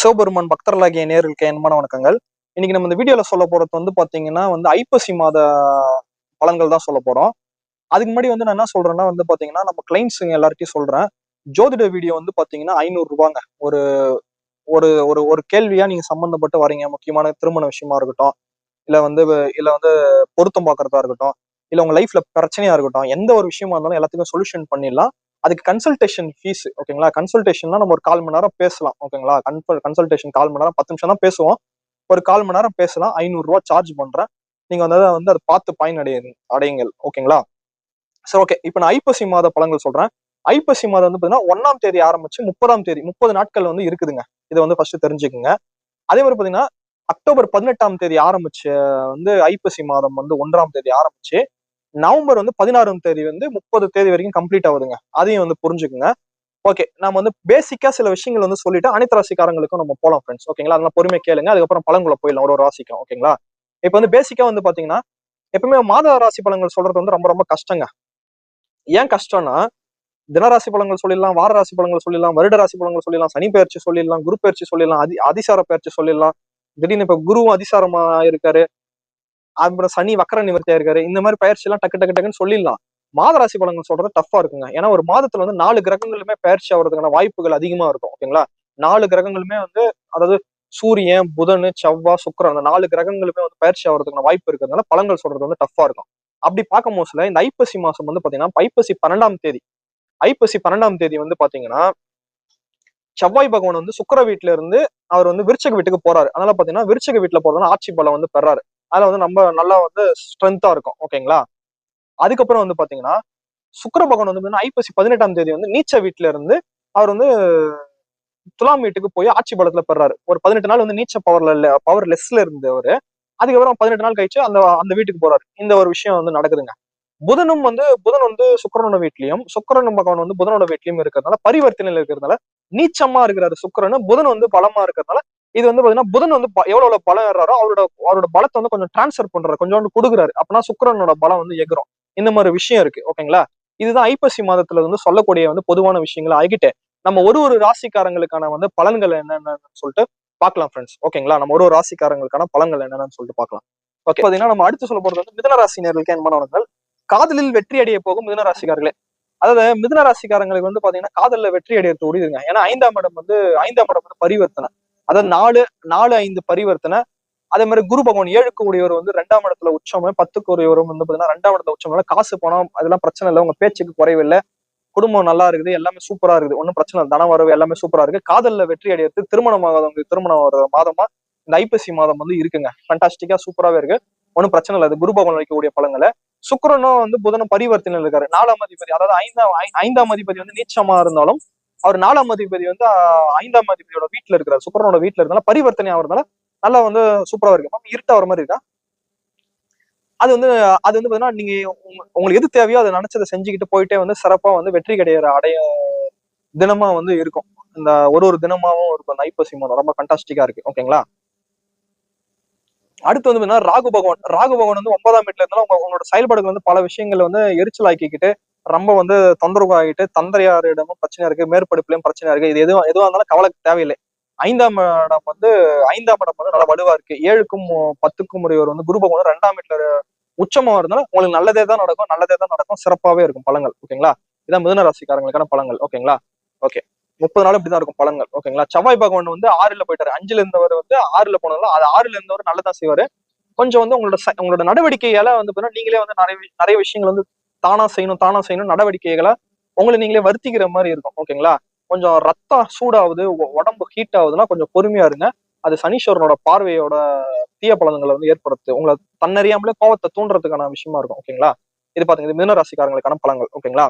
சிவபெருமான் பக்தர்களாகிய நேர்களுக்கு அன்பான வணக்கங்கள். இன்னைக்கு நம்ம இந்த வீடியோல சொல்ல போறது வந்து பாத்தீங்கன்னா ஐப்பசி மாத பலன்கள் தான் சொல்ல போறோம். அதுக்கு முன்னாடி நான் என்ன சொல்றேன்னா பாத்தீங்கன்னா நம்ம கிளைண்ட்ஸுங்க எல்லார்ட்டையும் சொல்றேன். ஜோதிட வீடியோ பாத்தீங்கன்னா 500 ரூபாங்க. ஒரு ஒரு ஒரு ஒரு கேள்வியா நீங்க சம்பந்தப்பட்டு வரீங்க, முக்கியமான திருமண விஷயமா இருக்கட்டும், இல்ல இல்ல பொருத்தம் பார்க்கறதா இருக்கட்டும், இல்ல உங்க லைஃப்ல பிரச்சனையா இருக்கட்டும், எந்த ஒரு விஷயமா இருந்தாலும் எல்லாத்துக்கும் சொல்யூஷன் பண்ணிடலாம். அதுக்கு கன்சல்டேஷன் ஃபீஸ், ஓகேங்களா? கன்சல்டேஷன்னா நம்ம ஒரு 1/4 மணி நேரம் பேசலாம், ஓகேங்களா? கன்சல்டேஷன் 1/4 மணி நேரம், 10 நிமிஷம் தான் பேசுவோம். ஒரு 1/4 மணி நேரம் பேசலாம். 500 ரூபாய் சார்ஜ் பண்றேன். நீங்க அதை பார்த்து பயன் அடையுங்கள், ஓகேங்களா? சரி, ஓகே. இப்ப நான் ஐப்பசி மாத பலன்கள் சொல்றேன். ஐப்பசி மாதம் பாத்தீங்கன்னா 1ஆம் தேதி ஆரம்பிச்சு 30ஆம் தேதி 30 நாட்கள் இருக்குதுங்க. இதை ஃபர்ஸ்ட் தெரிஞ்சுக்குங்க. அதே மாதிரி பாத்தீங்கன்னா அக்டோபர் 18ஆம் தேதி ஆரம்பிச்சு ஐப்பசி மாதம் 1ஆம் தேதி ஆரம்பிச்சு நவம்பர் 16ஆம் தேதி 30 தேதி வரைக்கும் கம்ப்ளீட் ஆகுதுங்க. அதையும் புரிஞ்சுக்குங்க. ஓகே, நாம பேசிக்கா சில விஷயங்கள் சொல்லிட்டு அனைத்து ராசிக்காரங்களுக்கும் நம்ம போலாம் ஃப்ரெண்ட்ஸ், ஓகேங்களா? அதெல்லாம் பொறுமையா கேளுங்க. அதுக்கப்புறம் பலன்குள்ள போயிடலாம் ஒரு ராசிக்கும், ஓகேங்களா? இப்ப பேசிக்கா பாத்தீங்கன்னா எப்பவுமே மாத ராசி பலன்கள் சொல்றது ரொம்ப ரொம்ப கஷ்டங்க. ஏன் கஷ்டம்னா, தினராசி பலன்கள் சொல்லிடலாம், வார ராசி பலன்கள் சொல்லிடலாம், வருட ராசி பலன்கள் சொல்லிடலாம், சனி பயிற்சி சொல்லிடலாம், குரு பயிற்சி சொல்லிடலாம், அதிசார பயிற்சி சொல்லிடலாம். திடீர்னு இப்ப குருவும் அதிசாரமா இருக்காரு, அப்புறம் சனி வக்கர நிவர்த்தியா இருக்காரு. இந்த மாதிரி பயிற்சி எல்லாம் டக்கு டக்கு டக்குன்னு சொல்லிடலாம். மாத ராசி பலன்கள் சொல்றது டஃபா இருக்குங்க. ஏன்னா ஒரு மாதத்துல 4 கிரகங்களுமே பயிற்சி ஆகிறதுக்கான வாய்ப்புகள் அதிகமா இருக்கும், ஓகேங்களா? 4 கிரகங்களுமே அதாவது சூரியன், புதன், செவ்வாய், சுக்கிரன், அந்த 4 கிரகங்களுமே பயிற்சி ஆகிறதுக்கான வாய்ப்பு இருக்கிறதுனால பலன்கள் சொல்றது டஃபா இருக்கும். அப்படி பார்க்கும் போதுல இந்த ஐப்பசி மாசம் பாத்தீங்கன்னா ஐப்பசி 12ஆம் தேதி, ஐப்பசி 12ஆம் தேதி பாத்தீங்கன்னா செவ்வாய் பகவான் சுக்கிர வீட்டுல இருந்து அவர் விருச்சக வீட்டுக்கு போறாரு. அதனால பாத்தீங்கன்னா விருச்சக வீட்டுல போறதுனா ஆட்சி பலம் பெறாரு. அதுல நம்ம நல்லா ஸ்ட்ரென்த்தா இருக்கும், ஓகேங்களா? அதுக்கப்புறம் பாத்தீங்கன்னா சுக்கிர பகவான் ஐப்பசி 18ஆம் தேதி நீச்ச வீட்டுல இருந்து அவர் துலாம் வீட்டுக்கு போய் ஆட்சி பலத்துல பெறாரு. ஒரு 18 நாள் நீச்ச பவர் லெஸ்ல இருந்து அவரு. அதுக்கப்புறம் 18 நாள் கழிச்சு அந்த அந்த வீட்டுக்கு போறாரு. இந்த ஒரு விஷயம் நடக்குதுங்க. புதனும் புதன் சுக்கிரனோட வீட்லயும், சுக்கிரன் பகவான் புதனோட வீட்லயும் இருக்கிறதுனால பரிவர்த்தனையில இருக்கிறதுனால நீச்சமா இருக்கிறாரு சுக்கிரன். புதன் பலமா இருக்கிறதுனால இது பாத்தீங்கன்னா புதன் எவ்வளவு பலம் ஏறாரோ அவரோட பலத்தை கொஞ்சம் டிரான்ஸ்பர் பண்றாரு, கொஞ்சோண்டு கொடுக்குறாரு. அப்பனா சுக்கிரனோட பலம் எகிரும். இந்த மாதிரி விஷயம் இருக்கு, ஓகேங்களா? இதுதான் ஐப்பசி மாதத்துல சொல்லக்கூடிய பொதுவான விஷயங்கள் ஆகிட்டு நம்ம ஒரு ராசிக்காரங்களுக்கான பலன்கள் என்னன்னு சொல்லிட்டு பார்க்கலாம் ஃப்ரெண்ட்ஸ், ஓகேங்களா? நம்ம ஒரு ராசிக்காரங்களுக்கான பலன்கள் என்னன்னு சொல்லிட்டு பார்க்கலாம். ஓகே, பாத்தீங்கன்னா நம்ம அடுத்து சொல்ல போறது மிதுன ராசினியர்களுக்கு என்பனவர்கள் காதலில் வெற்றி அடைய போகும் மிதுன ராசிக்காரர்களே. அதாவது மிதுன ராசிக்காரங்களுக்கு பாத்தீங்கன்னா காதல்ல வெற்றி அடையறது உறுதிங்க. ஏன்னா 5ஆம் இடம் 5ஆம் இடம் பரிவர்த்தனை. அதாவது 4-5 பரிவர்த்தனை. அதே மாதிரி குரு பகவான் 7க்கு உடையவர் 2ஆம் இடத்துல உச்சம், 10க்கு உடையவர் பாத்தீங்கன்னா 2ஆம் இடத்துல உச்சம். காசு பணம் அதெல்லாம் பிரச்சனை இல்லை, உங்க பேச்சுக்கு குறைவில்லை, குடும்பம் நல்லா இருக்குது, எல்லாமே சூப்பரா இருக்குது, ஒன்னும் பிரச்சனை இல்லை, தன வரவு எல்லாமே சூப்பரா இருக்கு. காதல்ல வெற்றி அடையிறது, திருமணம் வர மாதமா இந்த ஐப்பசி மாதம் இருக்குங்க. ஃபண்டாஸ்டிக்கா சூப்பராவே இருக்கு, ஒன்னும் பிரச்சனை இல்லை. அது குரு பகவான் வைக்கக்கூடிய பலன்களை. சுக்கிரனும் புதனும் பரிவர்த்தனையில் இருக்காரு. 4ஆம் அதிபதி, அதாவது ஐந்தாம் அதிபதி நீச்சமா இருந்தாலும் அவர் 4ஆம் அதிபதி 5ஆம் அதிபதியோட வீட்டுல இருக்கிறார், சுக்கிரனோட வீட்டுல இருந்தாலும் பரிவர்த்தனை ஆகிறதுனால நல்லா சூப்பரா இருக்கு. இருட்டா வர மாதிரி இருக்கா? அது அது பாத்தீங்கன்னா நீங்க உங்களுக்கு எது தேவையோ அதை நினைச்சதை செஞ்சுக்கிட்டு போயிட்டே சிறப்பா வெற்றி அடைய தினமா இருக்கும். இந்த ஒரு தினமாவும் இருக்கும் அந்த ஐப்பசி மாதம். ரொம்ப ஃபண்டாஸ்டிக்கா இருக்கு, ஓகேங்களா? அடுத்து ராகு பகவான். ராகு பகவான் 9ஆம் வீட்டுல இருந்தாலும் உங்களோட செயல்பாடுகள் பல விஷயங்கள் எரிச்சல் ஆக்கிக்கிட்டு ரொம்ப தொந்தரவு ஆகிட்டு தந்தையாரிடமும் பிரச்சனையா இருக்கு, மேற்படிப்புலயும் பிரச்சனையா இருக்கு. இது எதுவா இருந்தாலும் கவலைக்கு தேவையில்லை. 5ஆம் இடம் 5ஆம் இடம் நல்லா வலுவா இருக்கு. 7க்கும் 10க்கும் உடையவர் குரு பகவான் 2ஆம் வீட்டுல உச்சமா இருந்தாலும் உங்களுக்கு நல்லதே தான் நடக்கும், நல்லதே தான் நடக்கும், சிறப்பாவே இருக்கும் பலன்கள், ஓகேங்களா? இதான் மிதுன ராசிக்காரங்களுக்கான பலன்கள், ஓகேங்களா? ஓகே, 30 நாள் இப்படிதான் இருக்கும் பலன்கள், ஓகேங்களா? செவ்வாய் பகவான் 6ல போயிட்டாரு. 5ல இருந்தவர் 6ல போனாலும் அது 6ல இருந்தவர் நல்லதான் செய்வாரு. கொஞ்சம் உங்களோட நடவடிக்கையால நீங்களே நிறைய விஷயங்கள் தானா செய்யணும் நடவடிக்கைகளை உங்களை நீங்களே வருத்திக்கிற மாதிரி இருக்கும், ஓகேங்களா? கொஞ்சம் ரத்தம் சூடாகுது, உடம்பு ஹீட் ஆகுதுன்னா கொஞ்சம் பொறுமையா இருங்க. அது சனீஸ்வரனோட பார்வையோட தீய பலன்களை ஏற்படுத்து, உங்களை தன்னறியாமலே கோவத்தை தூண்டுறதுக்கான விஷயமா இருக்கும், ஓகேங்களா? இது பாத்தீங்கன்னா மிதுன ராசிக்காரங்களுக்கான பலன்கள், ஓகேங்களா?